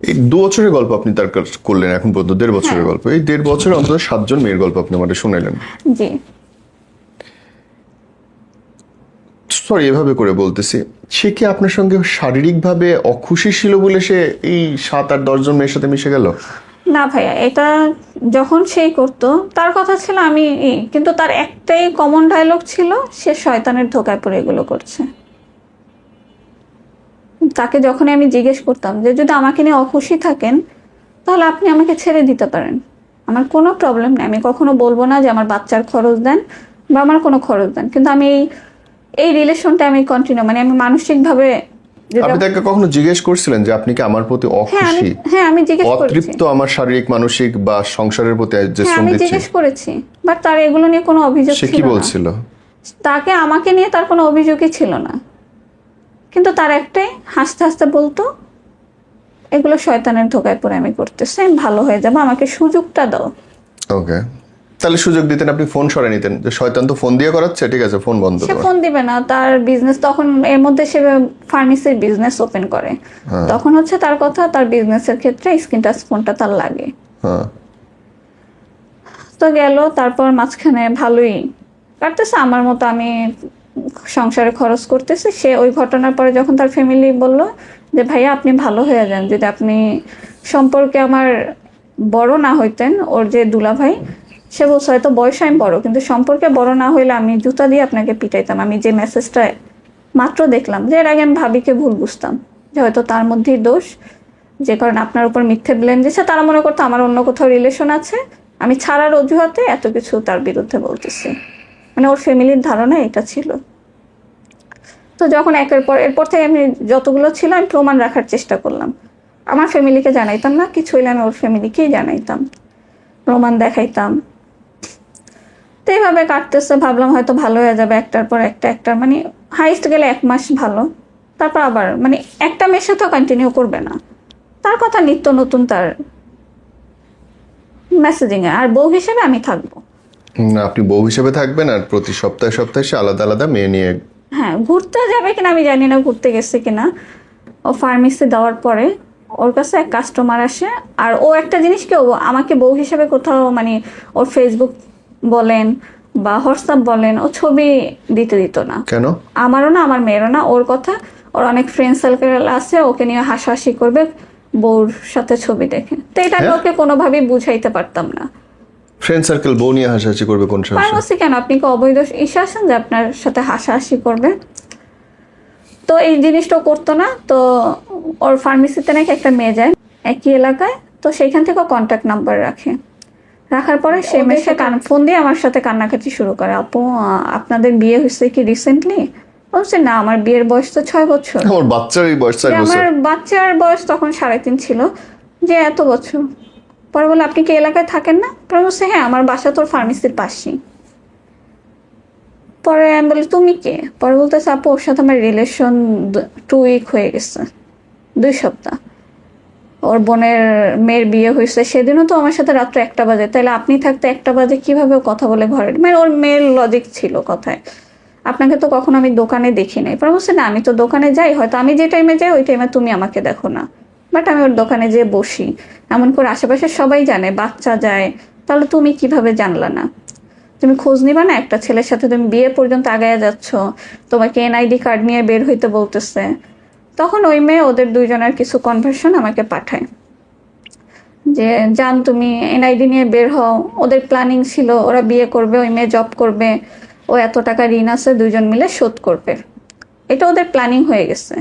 এই 2 বছরের গল্প আপনি তার কাছে করলেন, এখন পর্যন্ত 1.5 বছরের গল্প, এই 1.5 বছরে অন্তত 7 জন মেয়ের গল্প আপনি আমাদের শোনালেন। জি। সরি এভাবে করে বলতেছি, সে কি আপনার সঙ্গে শারীরিকভাবে অখুশি ছিল বলে সে এই 7-8-10 জন মেয়ের সাথে মিশে গেল? না ভাইয়া, এটা যখন সেই করতো তার কথা ছিল আমি কিন্তু তার একটাই কমন ডায়লগ ছিল, সে শয়তানের ধোকায় পড়ে এগুলো করছে। তাকে যখন আমি জিজ্ঞেস করতাম যে যদি আমাকে নিয়ে অখুশি থাকেন তাহলে আপনি আমাকে ছেড়ে দিতে পারেন, আমার কোনো প্রবলেম নেই, আমি কখনো বলবো না যে আমার বাচ্চার খরচ দেন বা আমার কোনো খরচ দেন, কিন্তু আমি এই রিলেশনটা আমি কন্টিনিউ, মানে আমি মানসিকভাবে আপনি তাকে কখনো জিজ্ঞেস করছিলেন যে আপনি কি আমার প্রতি অখুশি, হ্যাঁ আমি জিজ্ঞেস করেছি, অতৃপ্ত আমার শারীরিক মানসিক বা সংসারের প্রতি যে হ্যাঁ শ্রম আমি দিচ্ছি? জিজ্ঞেস করেছি, বাট তার এগুলো নিয়ে কোনো অভিযোগ সে ছিল কি না। বলছিল? তাকে আমাকে নিয়ে তার কোনো অভিযোগই ছিল না, কিন্তু তার একটাই হাসতে হাসতে বলতো এগুলো শয়তানের ধোকায় পড়ে আমি করতেছি, আমি ভালো হয়ে যাবো, আমাকে সুযোগটা দাও। ওকে, তাহলে সুযোগ দিতেন, আপনি ফোন সরাই নিতেন যে শয়তান তো ফোন দিয়ে করাচ্ছে, ঠিক আছে ফোন বন্ধ সে করো। ফোন দিবে না, তার বিজনেস তখন, এর মধ্যে সে ফার্মেসির বিজনেস ওপেন করে, তখন হচ্ছে তার কথা, তার বিজনেসের ক্ষেত্রে স্ক্রিন টাচ ফোনটা তার লাগে। হ্যাঁ, তো গেল, তারপর মাঝখানে ভালোই কাটতেছে আমার মতো, আমি সংসারে খরচ করতেছি। সে ওই ঘটনার পরে যখন তার ফ্যামিলি বলল যে ভাইয়া আপনি ভালো হয়ে যান, যদি আপনি সম্পর্কে আমার বড় না হইতেন, ওর যে দুলা ভাই সে বলছে হয়তো বয়সে আমি বড়, কিন্তু সম্পর্কে বড় না হইলে আমি জুতা দিয়ে আপনাকে পিটাইতাম। আমি যে মেসেজটা মাত্র দেখলাম, যে এর আগে আমি ভাবিকে ভুল বুঝতাম যে হয়তো তার মধ্যেই দোষ, যে কারণে আপনার উপর মিথ্যে ব্লেম দিচ্ছে, তারা মনে করতো আমার অন্য কোথাও রিলেশন আছে, আমি ছাড়ার অজুহাতে এত কিছু তার বিরুদ্ধে বলতেছি, মানে ওর ফ্যামিলির ধারণা এটা ছিল। তো যখন এরপর থেকে আমি যতগুলো ছিল আমি প্রমাণ রাখার চেষ্টা করলাম, আমার ফ্যামিলিকে জানাইতাম না, কিছু হইলে আমি ওর ফ্যামিলিকেই জানাইতাম, প্রমাণ দেখাইতাম। তো এইভাবে কাটতেছে, ভাবলাম হয়তো ভালো হয়ে যাবে, একটার পর একটা মানে হাইস্ট গেলে 1 মাস ভালো, তারপর আবার মানে একটা মেয়ের সাথেও কন্টিনিউ করবে না, তার কথা নিত্য নতুন তার মেসেজিং এ, আর বউ হিসেবে আমি থাকবো। না আপনি বউ হিসেবে থাকবেন, আর প্রতি সপ্তাহে সপ্তাহে সে আলাদা আলাদা মেয়ে নিয়ে। হ্যাঁ, ঘুরতে যাবে কিনা আমি জানি না, ঘুরতে গেছে কিনা। ও ফার্মেসি দেওয়ার পরে ওর কাছে এক কাস্টমার আসে, আর ও একটা জিনিস কেউ আমাকে বউ হিসেবে কোথাও মানে ওর ফেসবুক বলেন বা হোয়াটসঅ্যাপ বলেন ও ছবি দিতে দিত না। কেন? আমারও না আমার মেয়েরও না, ওর কথা, ওর অনেক ফ্রেন্ড সার্কেল আছে, ওকে নিয়ে হাসাহাসি করবে বউর সাথে ছবি দেখে, তো এটা আমি ওকে কোনোভাবেই বুঝাইতে পারতাম না। ফ্রেন্ড সার্কেল বউ নিয়ে হাসাহাসি করবে কোন সাহসে? ফার্মাসি কেন, আপনি কি অবৈধ ইসে আছেন যে আপনার সাথে হাসাহাসি করবে? তো এই জিনিসটা করতো না। তো ওর ফার্মেসিতে নাকি একটা মেয়ে যায় একই এলাকায়, তো সেইখান থেকে কন্ট্যাক্ট নাম্বার রাখে, রাখার পরে সে মেসে ফোন দিয়ে আমার সাথে কান্নাকাটি শুরু করে, আপু আপনাদের বিয়ে হয়েছে কি রিসেন্টলি? বলছে না আমার বিয়ের বয়স তো 6 বছর। আমার বাচ্চার এই বয়স 4 বছর। আমার বাচ্চার বয়স তখন 3.5 ছিল, যে এত বছর। পরে বলে আপনি কি এলাকায় থাকেন না? পরে বলছে হ্যাঁ আমার বাসা তোর ফার্মেসির পাশেই। পরে আমি বলি তুমি কে? পরে বলতেছে আপু ওর সাথে আমার রিলেশন 2 উইক হয়ে গেছে, 2 সপ্তাহ। ওর বোনের মেয়ের বিয়ে হয়েছে, সেদিনও তো আমার সাথে রাত্রে 1টা বাজে, তাহলে আপনি থাকতে 1টা বাজে কিভাবে কথা বলে ঘরে? মানে ওর মেয়ের লজিক ছিল কথায়, আপনাকে তো কখনো আমি দোকানে দেখি নাই। পরে বলছে না আমি তো দোকানে যাই, হয়তো আমি যে টাইমে যাই ওই টাইমে তুমি আমাকে দেখো না, বাট আমি ওর দোকানে যেয়ে বসি, এমন করে আশেপাশে সবাই জানে, বাচ্চা যায়, তাহলে তুমি কিভাবে জানলা না? তুমি খোঁজ নিবা না? একটা ছেলের সাথে তুমি বিয়ে পর্যন্ত আগায়া যাচ্ছ, তোমাকে এনআইডি কার্ড নিয়ে বের হইতে বলতেছে। তখন ওই মেয়ে ওদের 2 জনের কিছু কনভারসেশন আমাকে পাঠায় যে জান তুমি এনআইডি নিয়ে বের হও। ওদের প্ল্যানিং ছিল ওরা বিয়ে করবে, ওই মেয়ে জব করবে, ও এত টাকা ঋণ আছে 2 জন মিলে শোধ করবে, এটা ওদের প্ল্যানিং হয়ে গেছে।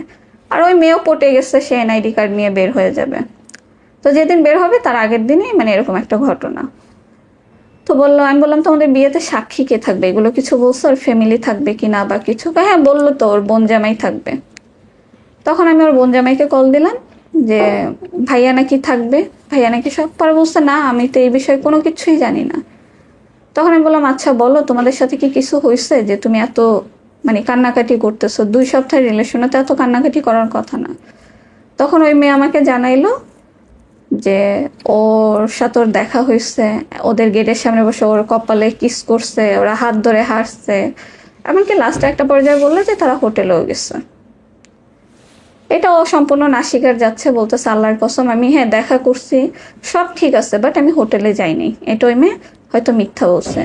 আর ওই মেয়েও পটে গেছে, সে এনআইডি কার্ড নিয়ে বের হয়ে যাবে। তো যেদিন বের হবে তার আগের দিনই মানে এরকম একটা ঘটনা। তো আমি বললাম তোমাদের বিয়েতে সাক্ষী কে থাকবে, এগুলো কিছু বলছো? ওর ফ্যামিলি থাকবে কি না বা কিছু? হ্যাঁ বললো তো ওর বোন জামাই থাকবে। তখন আমি ওর বোন জামাইকে কল দিলাম যে ভাইয়া নাকি থাকবে, ভাইয়া নাকি সব। পরে বলছে না আমি তো এই বিষয়ে কোনো কিছুই জানি না। তখন আমি বললাম আচ্ছা বলো তোমাদের সাথে কি কিছু হয়েছে যে তুমি এত মানে কান্নাকাটি করতেছো? 2 সপ্তাহের রিলেশনে তো এত কান্নাকাটি করার কথা না। তখন ওই মেয়ে আমাকে জানাইলো যে ওর সাথে ওর দেখা হয়েছে, ওদের গেটের সামনে বসে ওর কপালে কিস করছে, ওরা হাত ধরে হাসছে, এমনকি লাস্টে একটা পর্যায়ে বললো যে তারা হোটেলেও গেছে। এটা ও সম্পূর্ণ নাস্বীকার যাচ্ছে, বলতেছে আল্লাহর কসম আমি হ্যাঁ দেখা করছি, সব ঠিক আছে, বাট আমি হোটেলে যাইনি। এটা ওই মেয়ে হয়তো মিথ্যা বলছে।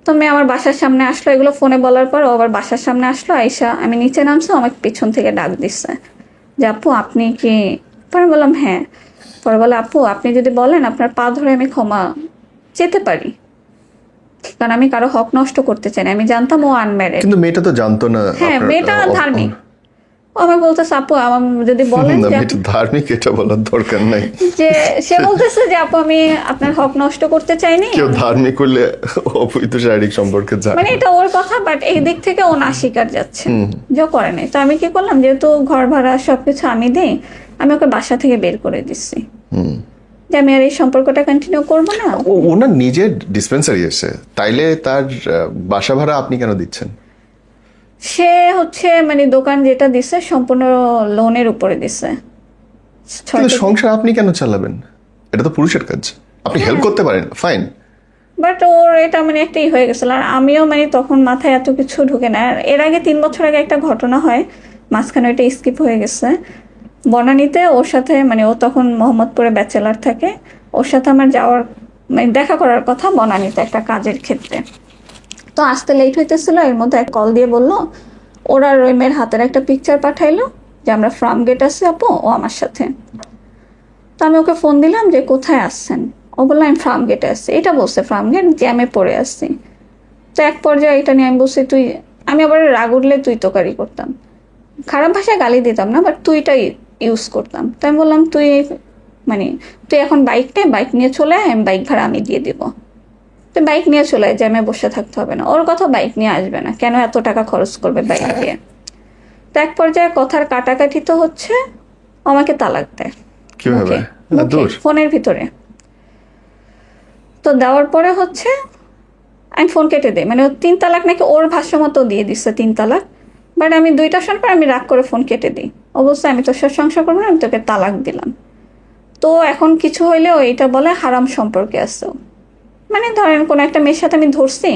তো মেয়ে আমার বাসার সামনে আসলো, এগুলো ফোনে বলার পর ও আবার বাসার সামনে আসলো, আইসা আমি নিচে নামছি, আমাকে পিছন থেকে ডাক দিচ্ছে যে আপু আপনি কি, পরে বললাম হ্যাঁ। পরে বলে আপু আপনি যদি বলেন আপনার পা ধরে আমি ক্ষমা চেতে পারি, কারণ আমি কারো হক নষ্ট করতে চাই না। আমি জানতাম ও আনম্যারিড। কিন্তু মেয়েটা তো জানতো না হ্যাঁ আপনার- মেয়েটা ধার্মিক। ও আমাকে বলতেছে আপু আমার যদি বলেন না, যে মেয়েটা ধার্মিক এটা বলার দরকার নাই। যে সে বলতেছে যে আপু আমি আপনার হক নষ্ট করতে চাইনি, কেউ ধার্মিক হলে অবৈধ শারীরিক সম্পর্কে যায় মানে এটা ওর কথা, বাট এই দিক থেকে ও নাস্বীকার যাচ্ছে যে ও করে নাই। তো আমি কি করলাম, যেহেতু ঘর ভাড়া সবকিছু আমি দিই, আমি ওকে বাসা থেকে বের করে দিচ্ছি যে আমি আর এই সম্পর্কটা কন্টিনিউ করবো না। ওনার নিজের ডিসপেন্সারি এসে, তাইলে তার বাসা ভাড়া আপনি কেন দিচ্ছেন? সে হচ্ছে মানে দোকান যেটা দিছে সম্পূর্ণ লোনের উপরে দিছে। কিন্তু সংসার আপনি কেন চালাবেন? এটা তো পুরুষের কাজ, আপনি হেল্প করতে পারেন, ফাইন। বাট ওর এটা মানে একটাই হয়ে গেছিল, আর আমিও মানে তখন মাথায় এত কিছু ঢুকে না। আর এর আগে 3 বছর আগে একটা ঘটনা হয়, মাঝখানে ওইটা স্কিপ হয়ে গেছে। বনানীতে ওর সাথে মানে ও তখন মোহাম্মদপুরে ব্যাচেলার থাকে, ওর সাথে আমার যাওয়ার মানে দেখা করার কথা বনানীতে একটা কাজের ক্ষেত্রে। তো আসতে লেট হইতেছিল, এর মধ্যে এক কল দিয়ে বললো ওরা ওই মেয়ের হাতের একটা পিকচার পাঠাইলো যে আমরা ফার্ম গেট আছি আপু, ও আমার সাথে। তো আমি ওকে ফোন দিলাম যে কোথায় আসছেন, ও বললো আমি ফার্ম গেটে আসছি। এটা বলছে ফার্ম গেট, জ্যামে পড়ে আসছি। তো এক পর্যায়ে এটা নিয়ে আমি বলছি তুই, আমি আবার রাগ উঠলে তুই তোকারি করতাম, খারাপ ভাষায় গালি দিতাম না, বাট তুইটাই ইউজ করতাম। তো আমি বললাম তুই মানে তুই এখন বাইক নে, বাইক নিয়ে চলে আয়, আমি বাইক ভাড়া আমি দিয়ে দিব। তুই বাইক নিয়ে চলে আয়, জ্যামে বসে থাকতে হবে না। ওর কথা বাইক নিয়ে আসবে না, কেন এত টাকা খরচ করবে বাইক দিয়ে। তো এক পর্যায়ে কথার কাটাকাটি তো হচ্ছে, ও আমাকে তালাক দেয় কিভাবে? দূর। ফোনের ভিতরে। তো দেওয়ার পরে হচ্ছে আমি ফোন কেটে দিই, মানে ও 3 তালাক নাকি ওর ভাষ্য মতো দিয়ে দিচ্ছে 3 তালাক, বাট আমি 2টা শোনার পর আমি রাগ করে ফোন কেটে দিই। অবশ্যই আমি তোর সাথে সংসার করবো না, আমি তোকে তালাক দিলাম। তো এখন কিছু হইলেও এইটা বলে হারাম সম্পর্কে আছে। মানে ধরেন কোনো একটা মেয়ের সাথে আমি ধরছি,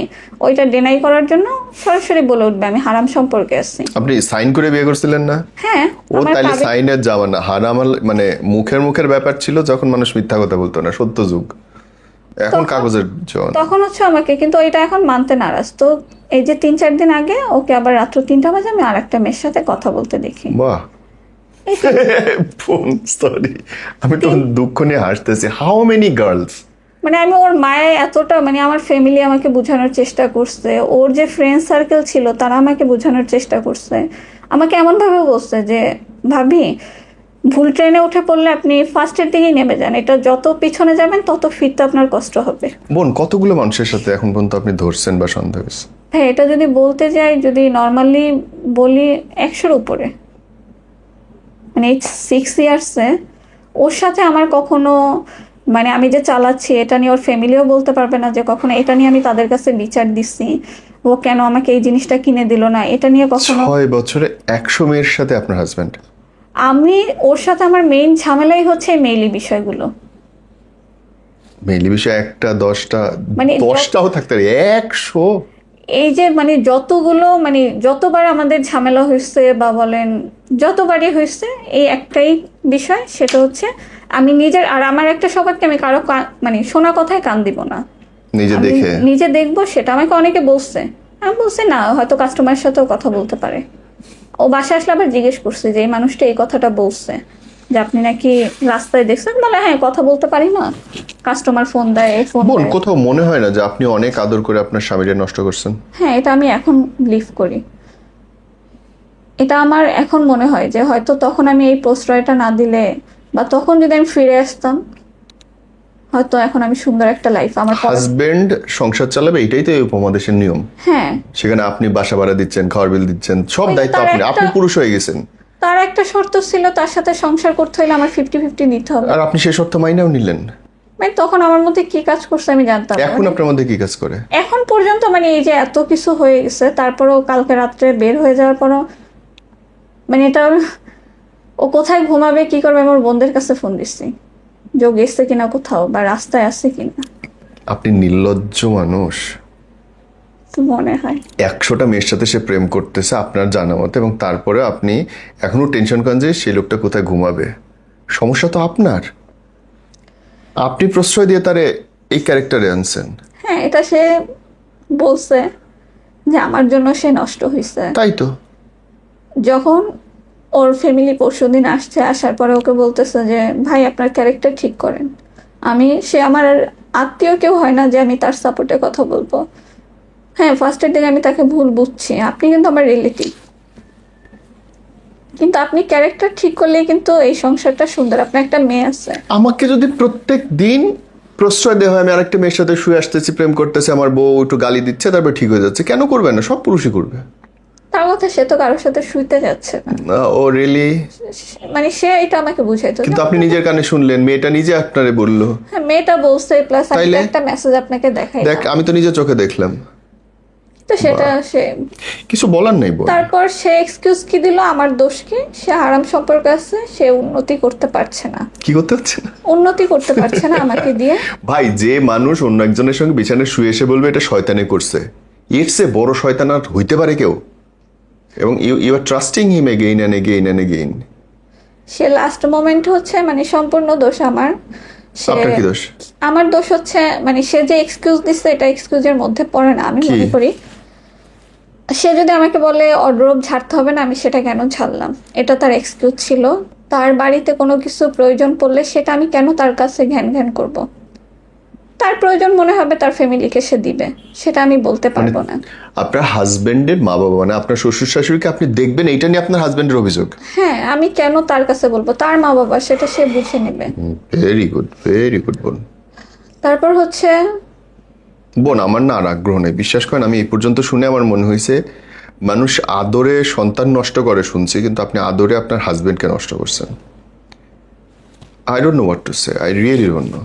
ওইটা ডেনাই করার জন্য সরাসরি বলে উঠবে আমি হারাম সম্পর্কে আছি। আপনি সাইন করে বিয়ে করছিলেন না? হ্যাঁ ও আমার তাইলে কাবিল- সাইনের যাওয়া না, হারাম মানে মুখের ব্যাপার ছিল যখন মানুষ মিথ্যা কথা বলতো না, সত্য যুগ। এখন তখন- কাগজের জোয়ান। তখন হচ্ছে আমাকে, কিন্তু এটা এখন মানতে নারাজ। তো এই যে 3-4 দিন আগে ওকে আবার রাত্র 3টা বাজে আমি আর একটা মেয়ের সাথে কথা বলতে দেখি। বাহ। এই যে ফোন, সরি, আমি তো দুঃখ নিয়ে হাসতেছি। How many girls? মানে আমি ওর মায়ে এতটা, মানে আমার ফ্যামিলি আমাকে বোঝানোর চেষ্টা করছে, ওর যে ফ্রেন্ড সার্কেল ছিল তারা আমাকে বোঝানোর চেষ্টা করছে, আমাকে এমনভাবে বলছে যে ভাবি ভুল ট্রেনে উঠে পড়লে আপনি ফার্স্টের দিকেই নেমে যান, এটা যত পিছনে যাবেন তত ফিরতে আপনার কষ্ট হবে। বোন, কতগুলো মানুষের সাথে এখন পর্যন্ত আপনি ধরছেন বা সন্দেহ হয়েছে? হ্যাঁ এটা যদি বলতে যাই, যদি নর্মালি বলি 100-র উপরে, মানে এই 6 ইয়ার্সে ওর সাথে আমার কখনো মানে আমি যে চালাচ্ছি এটা নিয়ে ওর ফ্যামিলিও বলতে পারবে না যে কখনো এটা নিয়ে আমি তাদের কাছে বিচার দিচ্ছি, ও কেন আমাকে এই জিনিসটা কিনে দিল না, এটা নিয়ে কখনো। 6 বছরে 100 মেয়ের সাথে আপনার হাজবেন্ড? আমি ওর সাথে আমার মেইন ঝামেলাই হচ্ছে এই মেইলি বিষয়গুলো। মেইলি বিষয় একটা 10টা, মানে 10টাও থাকতে পারে, 100? এই যে মানে যতগুলো মানে যতবার আমাদের ঝামেলা হয়েছে বা বলেন যতবারই হয়েছে, এই একটাই বিষয়, সেটা হচ্ছে আমি নিজের আর আমার একটা স্বভাবকে আমি কারো মানে শোনা কথায় কান দিব না, নিজে আমি দেখে? নিজে দেখবো। সেটা আমাকে অনেকে বলছে, আমি বলছি না হয়তো কাস্টমারের সাথেও কথা বলতে পারে। ও বাসায় আসলে আবার জিজ্ঞেস করছে যে এই মানুষটা এই কথাটা বলছে যে আপনি নাকি রাস্তায় দেখছেন, বলে হ্যাঁ কথা বলতে পারি না, কাস্টমার ফোন দেয়, এই ফোন বোন, দেয়। কোথাও মনে হয় না যে আপনি অনেক আদর করে আপনার স্বামীকে নষ্ট করছেন? হ্যাঁ এটা আমি এখন বিলিভ করি। এটা আমার এখন মনে হয় যে হয়তো তখন আমি এই প্রশ্রয়টা না দিলে বা তখন যদি আমি ফিরে আসতাম, হয়তো এখন আমি সুন্দর একটা লাইফ আমার হাজবেন্ড সংসার চালাবে, এটাই তো এই উপমহাদেশের নিয়ম। হ্যাঁ সেখানে আপনি বাসা ভাড়া দিচ্ছেন, খাওয়ার বিল দিচ্ছেন, সব ওই দায়িত্ব তার আপনি। আপনি একটা- পুরুষ হয়ে গেছেন, তার একটা শর্ত ছিল, তার সাথে সংসার করতে হলে আমার 50-50 নিতে হবে। আর আপনি সেই শর্ত মাইনাও নিলেন। মানে তখন আমার মধ্যে কি কাজ করছে আমি জানতাম না। এখন আপনার মধ্যে কি কাজ করে? এখন পর্যন্ত মানে এই যে এত কিছু হয়ে গেছে, তারপরেও কালকে রাত্রে বের হয়ে যাওয়ার পরও মানে এটা ও কোথায় ঘুমাবে কি করবে আমার বোনদের কাছে ফোন দিচ্ছি যোগ এসছে কিনা কোথাও বা রাস্তায় আছে কিনা, আপনি নির্লজ্জ মানুষ। তো মনে হয় 100টা মেয়ের সাথে সে প্রেম করতেছে আপনার জানা মতো, এবং তারপরে আপনি এখনো টেনশন করেন যে সেই লোকটা কোথায় ঘুমাবে। সমস্যা তো আপনার, আপনি প্রশ্রয় দিয়ে তারে এই ক্যারেক্টারে আনছেন। হ্যাঁ, এটা সে বলছে যে আমার জন্য সে নষ্ট হয়েছে। তাই তো। যখন ওর ফ্যামিলি পরশুদিন আসছে, আসার পরে ওকে বলতেছে যে ভাই আপনার ক্যারেক্টার ঠিক করেন। সে আমার আত্মীয় কেউ হয় না যে আমি তার সাপোর্টে কথা বলবো। হ্যাঁ, ফার্স্টের দিকে আমি তাকে ভুল বুঝছি, আপনি কিন্তু আমার রিলেটিভ, কিন্তু আপনি ক্যারেক্টার ঠিক করলেই কিন্তু এই সংসারটা সুন্দর। আপনার একটা মেয়ে আছে। আমাকে যদি প্রত্যেক দিন প্রশ্রয় দেওয়া হয়, আমি আরেকটা মেয়ের সাথে শুয়ে আসতেছি, প্রেম করতেছে, আমার বউ একটু গালি দিচ্ছে, তারপর ঠিক হয়ে যাচ্ছে, কেন করবে না? সব পুরুষই করবে। তার কথা, সে তো কারোর সাথে শুইতে যাচ্ছে না। ও রিয়েলি? মানে সে এটা আমাকে বুঝাইতো। কিন্তু আপনি নিজের কানে শুনলেন, মেয়েটা নিজে আপনারে বললো। হ্যাঁ, মেয়েটা বলছে, প্লাস আমি তাইলে? একটা মেসেজ আপনাকে দেখাই। দেখ, আমি তো নিজের চোখে দেখলাম। তো সেটা সে কিছু বলার নেই বল। তারপর সে এক্সকিউজ কি দিল, আমার দোষ কি? সে হারাম সম্পর্ক আছে, সে উন্নতি করতে পারছে না। কি করতে হচ্ছে না? উন্নতি করতে পারছে না আমাকে দিয়ে। ভাই, যে মানুষ অন্য একজনের সঙ্গে বিছানায় শুয়ে এসে বলবে এটা শয়তানি করছে, এর চেয়ে বড় শয়তান আর হইতে পারে কেউ? এবং you are trusting him again and again and again. সে লাস্ট মোমেন্ট হচ্ছে, মানে সম্পূর্ণ দোষ আমার। আপনার কি দোষ? আমার দোষ হচ্ছে, মানে সে যে এক্সকিউজ দিচ্ছে এটা এক্সকিউজের মধ্যে পড়ে না। আমি কি? মনে করি সে যদি আমাকে বলে অড্রব ঝাড়তে হবে না, আমি সেটা কেন ঝাড়লাম? এটা তার এক্সকিউজ ছিল। তার বাড়িতে কোনো কিছু প্রয়োজন পড়লে সেটা আমি কেন তার কাছে ঘ্যান ঘ্যান করব? তার প্রয়োজন মনে হবে তার ফ্যামিলিকে সে দিবে, সেটা আমি বলতে পারবো না। আপনার হাজবেন্ডের মা বাবা, মানে আপনার শ্বশুর শাশুড়িকে আপনি দেখবেন, এইটা নিয়ে আপনার হাজবেন্ডের অভিযোগ? হ্যাঁ, আমি কেন তার কাছে বলবো? তার মা বাবা, সেটা সে বুঝে নেবে। ভেরি গুড, ভেরি গুড বোন। তারপর হচ্ছে বোন, আমার না আর আগ্রহ নেই, বিশ্বাস করেন। আমি এই পর্যন্ত শুনে আমার মনে হয়েছে মানুষ আদরে সন্তান নষ্ট করে শুনছি, কিন্তু আপনি আদরে আপনার হাজবেন্ডকে নষ্ট করছেন। I don't know what to say, I really don't know.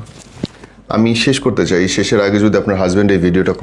আমি শেষ করতে চাই, শেষের আগে যদি আপনার হাজবেন্ড এই ভিডিওটা